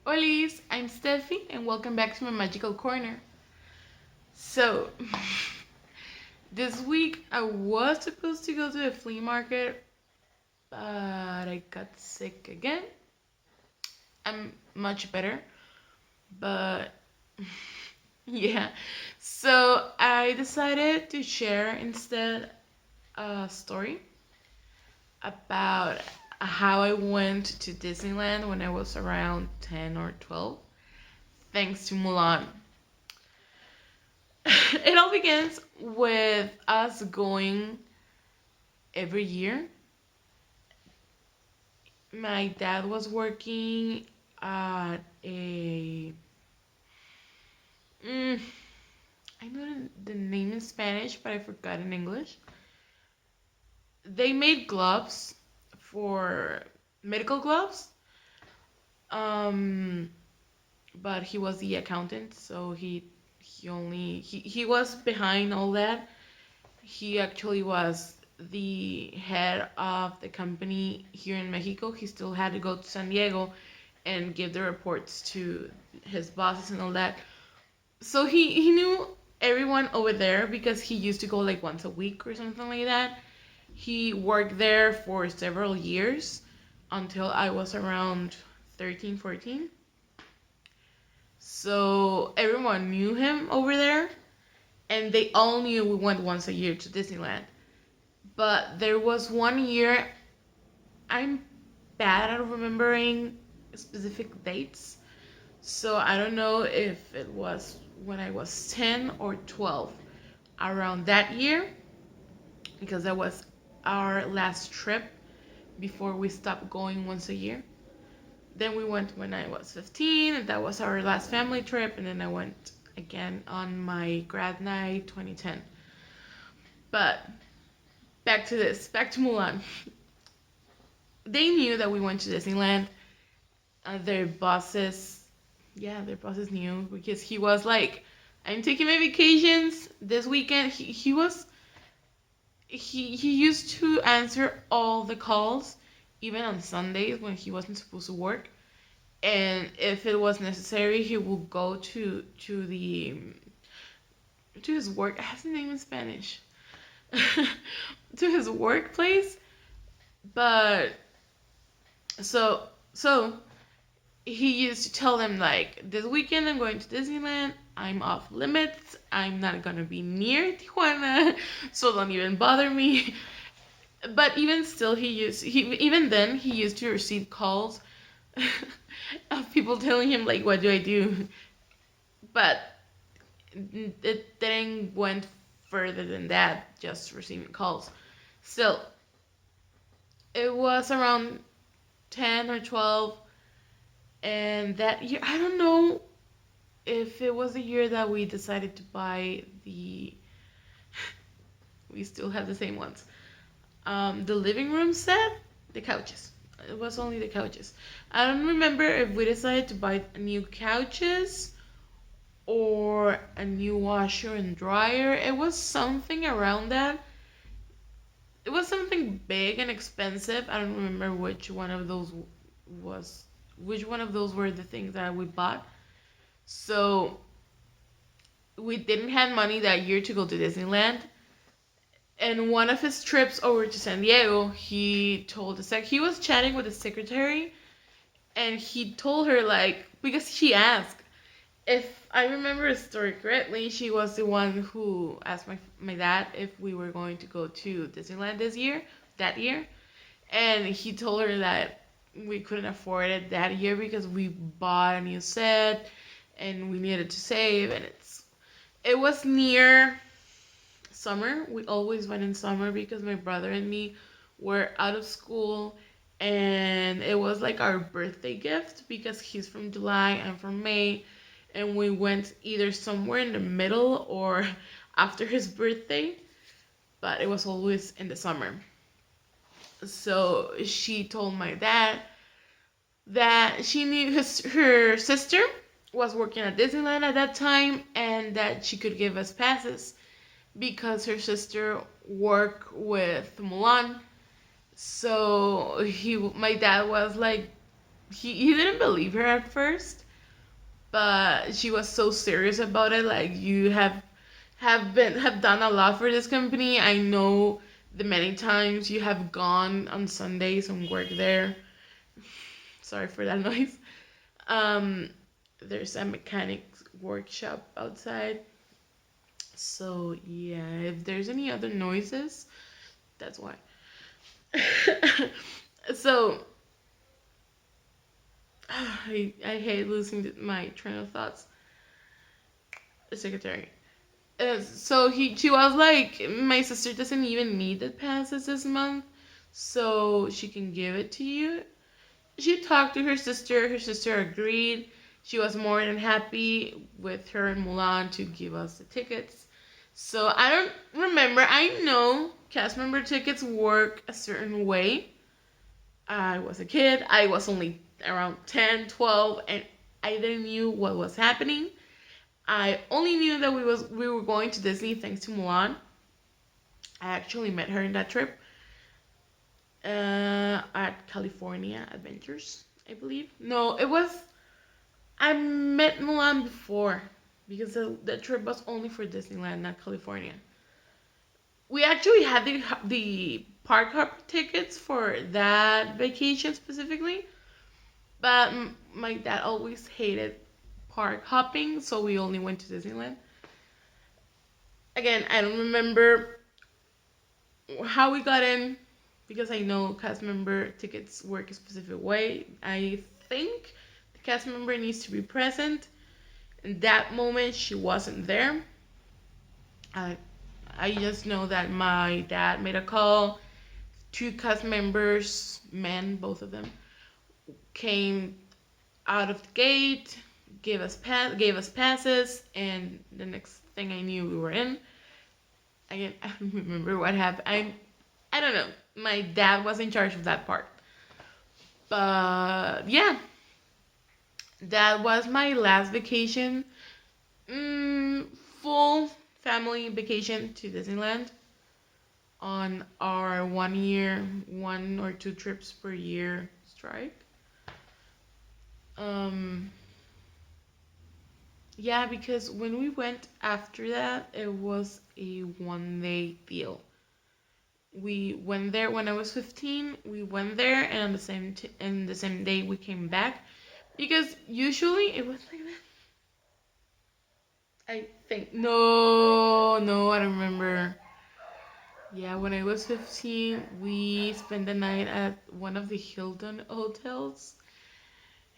Holis, I'm Stephie, and welcome back to my magical corner. So, this week I was supposed to go to the flea market, but I got sick again. I'm much better, but yeah. So, I decided to share instead a story about how I went to Disneyland when I was around 10 or 12, thanks to Mulan. It all begins with us going every year. My dad was working at a. Mm, I know the name in Spanish, but I forgot in English. They made gloves for medical gloves. Um, but he was the accountant, so he was behind all that. He actually was the head of the company here in Mexico. He still had to go to San Diego and give the reports to his bosses and all that. So he knew everyone over there because he used to go like once a week or something like that. He worked there for several years until I was around 13, 14. So everyone knew him over there, and they all knew we went once a year to Disneyland. But there was one year, I'm bad at remembering specific dates, so I don't know if it was when I was 10 or 12 around that year, because that was our last trip before we stopped going once a year. Then we went when I was 15, and that was our last family trip, and then I went again on my grad night 2010. But back to Mulan. They knew that we went to Disneyland. Their bosses, yeah, their bosses knew because he was like, "I'm taking my vacations this weekend." He used to answer all the calls, even on Sundays when he wasn't supposed to work. And if it was necessary, he would go to his work. I have the name in Spanish. To his workplace, but so he used to tell them like, this weekend I'm going to Disneyland. I'm off limits. I'm not gonna be near Tijuana, so don't even bother me. But even still, even then he used to receive calls of people telling him like, what do I do? But it didn't went further than that. Just receiving calls. Still, it was around 10 or 12, and that year I don't know if it was the year that we decided to buy the. We still have the same ones. The living room set, the couches. It was only the couches. I don't remember if we decided to buy new couches or a new washer and dryer. It was something around that. It was something big and expensive. I don't remember was which one of those were the things that we bought. So we didn't have money that year to go to Disneyland. And one of his trips over to San Diego, he told us, like, he was chatting with the secretary, and he told her like, because she asked, if I remember the story correctly, she was the one who asked my dad if we were going to go to Disneyland that year, and he told her that we couldn't afford it that year because we bought a new set and we needed to save, and it was near summer. We always went in summer because my brother and me were out of school, and it was like our birthday gift because he's from July, I'm from May, and we went either somewhere in the middle or after his birthday, but it was always in the summer. So she told my dad that she knew her sister was working at Disneyland at that time and that she could give us passes because her sister worked with Mulan. So my dad was like, he didn't believe her at first, but she was so serious about it. Like, you have done a lot for this company. I know the many times you have gone on Sundays and worked there. Sorry for that noise. Um, there's a mechanics workshop outside. So yeah, if there's any other noises, that's why. So I hate losing my train of thoughts. The secretary. So she was like, my sister doesn't even need the passes this month, so she can give it to you. She talked to her sister. Her sister agreed. She was more than happy with her and Mulan to give us the tickets. So I don't remember. I know cast member tickets work a certain way. I was a kid. I was only around 10, 12, and I didn't knew what was happening. I only knew that we were going to Disney thanks to Mulan. I actually met her in that trip at California Adventures, I believe. No, it was I met Mulan before because the trip was only for Disneyland, not California. We actually had the park hop tickets for that vacation specifically, but my dad always hated park hopping, so we only went to Disneyland. Again, I don't remember how we got in because I know cast member tickets work a specific way. I think the cast member needs to be present. In that moment, she wasn't there. I I just know that my dad made a call. Two cast members, men, both of them, came out of the gate, gave us passes, and the next thing I knew, we were in. Again, I don't remember what happened. I don't know. My dad was in charge of that part. But yeah, that was my last vacation. Mm, full family vacation to Disneyland on our 1 year, 1 or 2 trips per year strike. Um, yeah, because when we went after that, it was a 1 day deal. We went there when I was 15. We went there, and on the same day we came back because usually it was like that. I think no, I don't remember. Yeah, when I was 15, we spent the night at one of the Hilton hotels.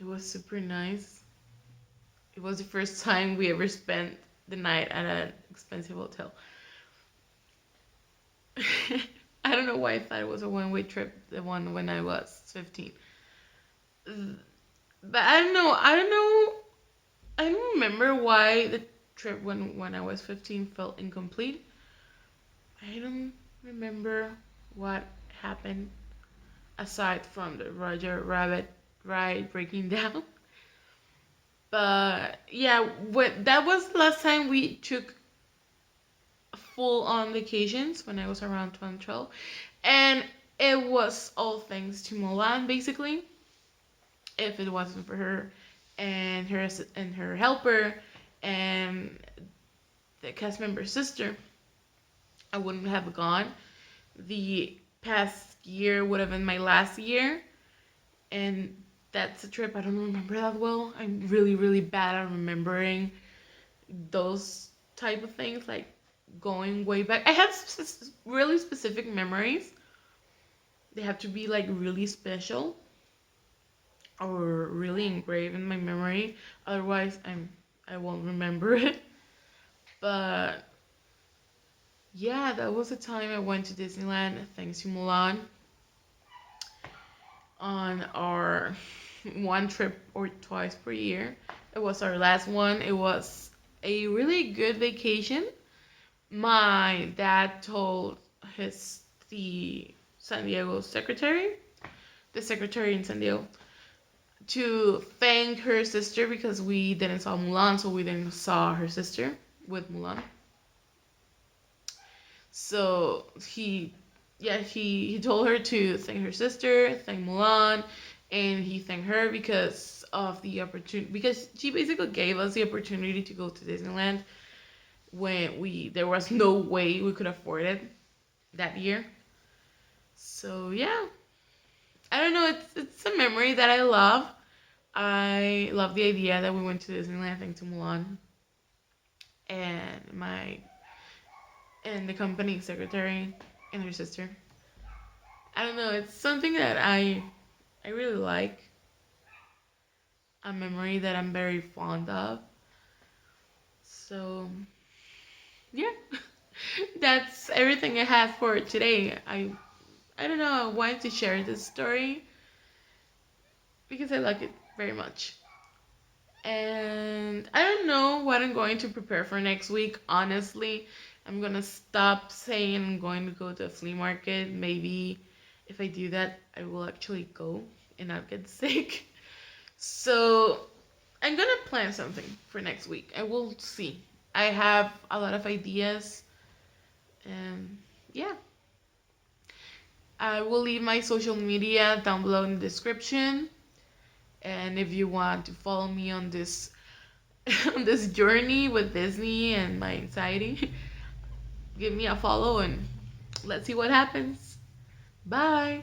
It was super nice. It was the first time we ever spent the night at an expensive hotel. I don't know why I thought it was a one-way trip, the one when I was 15. But I don't know. I don't remember why the trip when I was 15 felt incomplete. I don't remember what happened aside from the Roger Rabbit ride breaking down. But yeah, that was the last time we took full on vacations when I was around 12, and it was all thanks to Mulan basically. If it wasn't for her and her helper and the cast member's sister, I wouldn't have gone. The past year would have been my last year, and that's a trip I don't remember that well. I'm really, really bad at remembering those type of things, like going way back. I have really specific memories. They have to be like really special or really engraved in my memory. Otherwise, I won't remember it. But yeah, that was the time I went to Disneyland thanks to Mulan on our one trip or twice per year. It was our last one. It was a really good vacation. My dad told his the San Diego secretary, the secretary in San Diego, to thank her sister because we didn't saw Mulan, so we didn't saw her sister with Mulan. So he told her to thank her sister, thank Mulan, and he thanked her because of the opportunity, because she basically gave us the opportunity to go to Disneyland when we there was no way we could afford it that year. So yeah, I don't know. It's a memory that I love. I love the idea that we went to Disneyland thanks to Mulan and my and the company secretary and her sister. I don't know. It's something that I really like. A memory that I'm very fond of. So yeah, that's everything I have for today. I don't know. I wanted to share this story because I like it very much. And I don't know what I'm going to prepare for next week. Honestly, I'm gonna stop saying I'm going to go to a flea market. Maybe if I do that, I will actually go and not get sick. So I'm gonna plan something for next week. I will see. I have a lot of ideas, and yeah, I will leave my social media down below in the description. And if you want to follow me on this on this journey with Disney and my anxiety, give me a follow and let's see what happens. Bye.